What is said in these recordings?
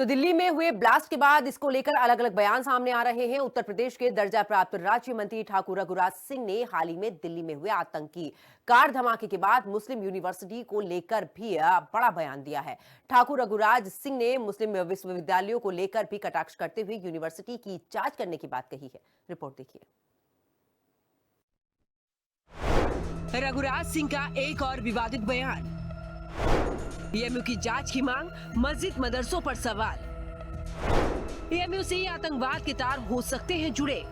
तो दिल्ली में हुए ब्लास्ट के बाद इसको लेकर अलग अलग बयान सामने आ रहे हैं। उत्तर प्रदेश के दर्जा प्राप्त राज्य मंत्री ठाकुर रघुराज सिंह ने हाल ही में दिल्ली में हुए आतंकी कार धमाके के बाद मुस्लिम यूनिवर्सिटी को लेकर भी बड़ा बयान दिया है। ठाकुर रघुराज सिंह ने मुस्लिम विश्वविद्यालयों को लेकर भी कटाक्ष करते हुए यूनिवर्सिटी की जांच करने की बात कही है। रिपोर्ट देखिए। रघुराज सिंह का एक और विवादित बयान। एएमयू की जांच की मांग, मस्जिद मदरसों पर सवाल। एएमयू से आतंकवाद के तार हो सकते हैं जुड़े।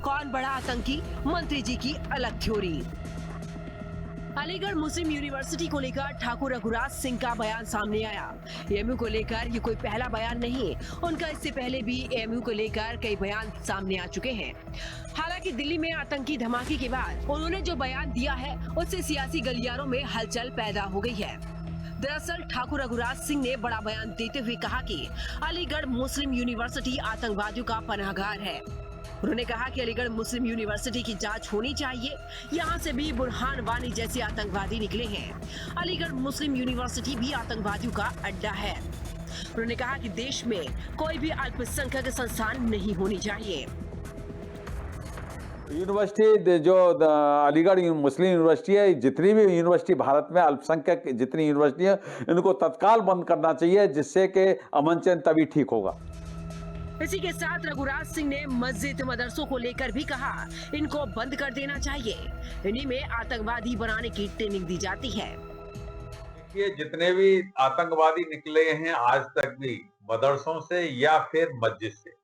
कौन बड़ा आतंकी, मंत्री जी की अलग थ्योरी। अलीगढ़ मुस्लिम यूनिवर्सिटी को लेकर ठाकुर रघुराज सिंह का बयान सामने आया। एएमयू को लेकर ये कोई पहला बयान नहीं, उनका इससे पहले भी एएमयू को लेकर कई बयान सामने आ चुके हैं। हालांकि दिल्ली में आतंकी धमाके के बाद उन्होंने जो बयान दिया है उससे सियासी गलियारों में हलचल पैदा हो गई है। दरअसल ठाकुर रघुराज सिंह ने बड़ा बयान देते हुए कहा कि अलीगढ़ मुस्लिम यूनिवर्सिटी आतंकवादियों का पनाहगार है। उन्होंने कहा कि अलीगढ़ मुस्लिम यूनिवर्सिटी की जांच होनी चाहिए। यहाँ से भी बुरहान वानी जैसे आतंकवादी निकले हैं। अलीगढ़ मुस्लिम यूनिवर्सिटी भी आतंकवादियों का अड्डा है। उन्होंने कहा कि देश में कोई भी अल्पसंख्यक संस्थान नहीं होनी चाहिए। यूनिवर्सिटी जो अलीगढ़ मुस्लिम यूनिवर्सिटी है, जितनी भी यूनिवर्सिटी भारत में अल्पसंख्यक जितनी यूनिवर्सिटी है, इनको तत्काल बंद करना चाहिए, जिससे कि अमन चैन तभी ठीक होगा। इसी के साथ रघुराज सिंह ने मस्जिद मदरसों को लेकर भी कहा, इनको बंद कर देना चाहिए। इन्हीं में आतंकवादी बनाने की ट्रेनिंग दी जाती है। ये जितने भी आतंकवादी निकले हैं आज तक भी मदरसों से या फिर मस्जिद से,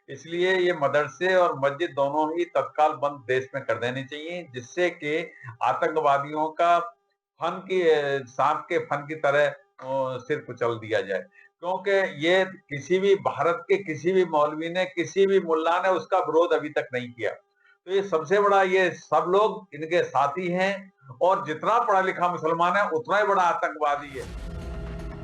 इसलिए ये मदरसे और मस्जिद दोनों ही तत्काल बंद देश में कर देने चाहिए, जिससे कि आतंकवादियों का सांप के फन की तरह सिर कुचल दिया जाए। क्योंकि ये किसी भी भारत के किसी भी मौलवी ने, किसी भी मुल्ला ने उसका विरोध अभी तक नहीं किया। तो ये सबसे बड़ा, ये सब लोग इनके साथी हैं, और जितना पढ़ा लिखा मुसलमान है उतना ही बड़ा आतंकवादी है।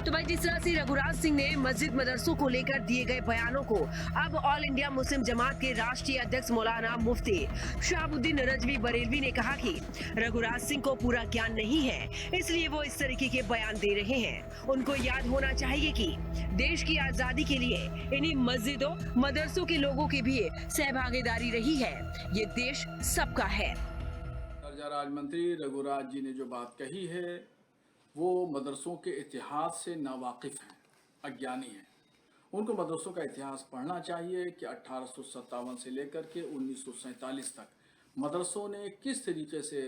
तो भाई, जिस तरह से रघुराज सिंह ने मस्जिद मदरसों को लेकर दिए गए बयानों को अब ऑल इंडिया मुस्लिम जमात के राष्ट्रीय अध्यक्ष मौलाना मुफ्ती शहाबुद्दीन रजवी बरेलवी ने कहा कि रघुराज सिंह को पूरा ज्ञान नहीं है, इसलिए वो इस तरीके के बयान दे रहे हैं। उनको याद होना चाहिए कि देश की आजादी के लिए इन्हीं मस्जिदों मदरसों के लोगों की भी सहभागीदारी रही है। ये देश सबका है। दर्जा राज्य मंत्री रघुराज जी ने जो बात कही है वो मदरसों के इतिहास से नावाकिफ़ हैं, अज्ञानी हैं। उनको मदरसों का इतिहास पढ़ना चाहिए कि 1857 से लेकर के 1947 तक मदरसों ने किस तरीके से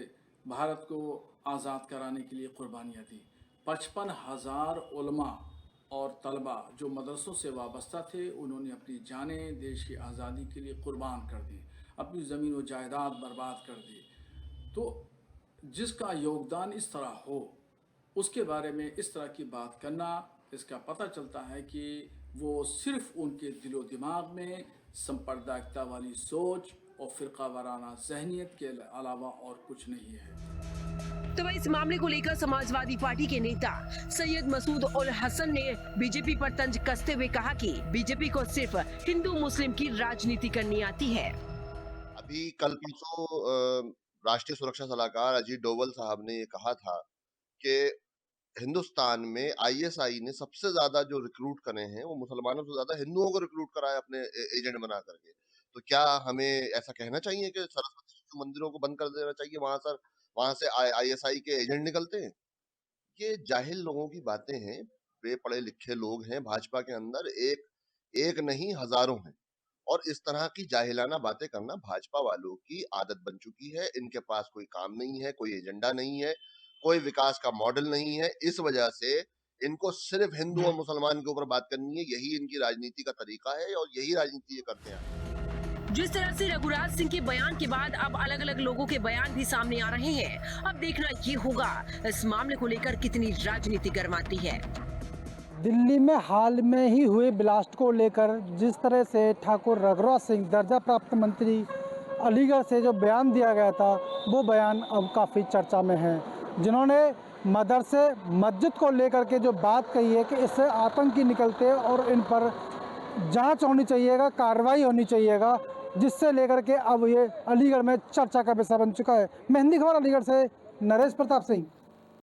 भारत को आज़ाद कराने के लिए कुर्बानियाँ दी। 55,000 उलमा और तलबा जो मदरसों से वाबस्ता थे, उन्होंने अपनी जानें देश की आज़ादी के लिए कुर्बान कर दी, अपनी ज़मीन व जायदाद बर्बाद कर दी। तो जिसका योगदान इस तरह हो, उसके बारे में इस तरह की बात करना, इसका पता चलता है कि वो सिर्फ उनके दिलो दिमाग में संप्रदायिकता वाली सोच और फिरका वाराना जहनियत के अलावा और कुछ नहीं है। तो इस मामले को लेकर समाजवादी पार्टी के नेता सैयद मसूद उल हसन ने बीजेपी पर तंज कसते हुए कहा कि बीजेपी को सिर्फ हिंदू मुस्लिम की राजनीति करनी आती है। अभी कल परसों राष्ट्रीय सुरक्षा सलाहकार अजीत डोवल साहब ने ये कहा था कि हिंदुस्तान में आईएसआई ने सबसे ज्यादा जो रिक्रूट करे हैं वो मुसलमानों से ज्यादा हिंदुओं को रिक्रूट करा है अपने एजेंट बना करके। तो क्या हमें ऐसा कहना चाहिए कि सरस्वती शिशु मंदिरों को बंद कर देना चाहिए, वहां से आईएसआई के एजेंट निकलते हैं? ये जाहिल लोगों की बातें हैं। बेपढ़े लिखे लोग हैं भाजपा के अंदर, एक नहीं हजारों हैं, और इस तरह की जाहिलाना बातें करना भाजपा वालों की आदत बन चुकी है। इनके पास कोई काम नहीं है, कोई एजेंडा नहीं है, कोई विकास का मॉडल नहीं है। इस वजह से इनको सिर्फ हिंदू और मुसलमान के ऊपर बात करनी है। यही इनकी राजनीति का तरीका है और यही राजनीति ये करते हैं। जिस तरह से रघुराज सिंह के बयान के बाद अब अलग अलग लोगों के बयान भी सामने आ रहे हैं। अब देखना ये होगा इस मामले को लेकर कितनी राजनीति गर्माती है। दिल्ली में हाल में ही हुए ब्लास्ट को लेकर जिस तरह से ठाकुर रघुराज सिंह दर्जा प्राप्त मंत्री अलीगढ़ से जो बयान दिया गया था, वो बयान अब काफ़ी चर्चा में है। जिन्होंने मदरसे मस्जिद को लेकर के जो बात कही है कि इससे आतंकी निकलते हैं और इन पर जांच होनी चाहिएगा, कार्रवाई होनी चाहिएगा, जिससे लेकर के अब ये अलीगढ़ में चर्चा का विषय बन चुका है। मेहंदी खबर अलीगढ़ से नरेश प्रताप सिंह।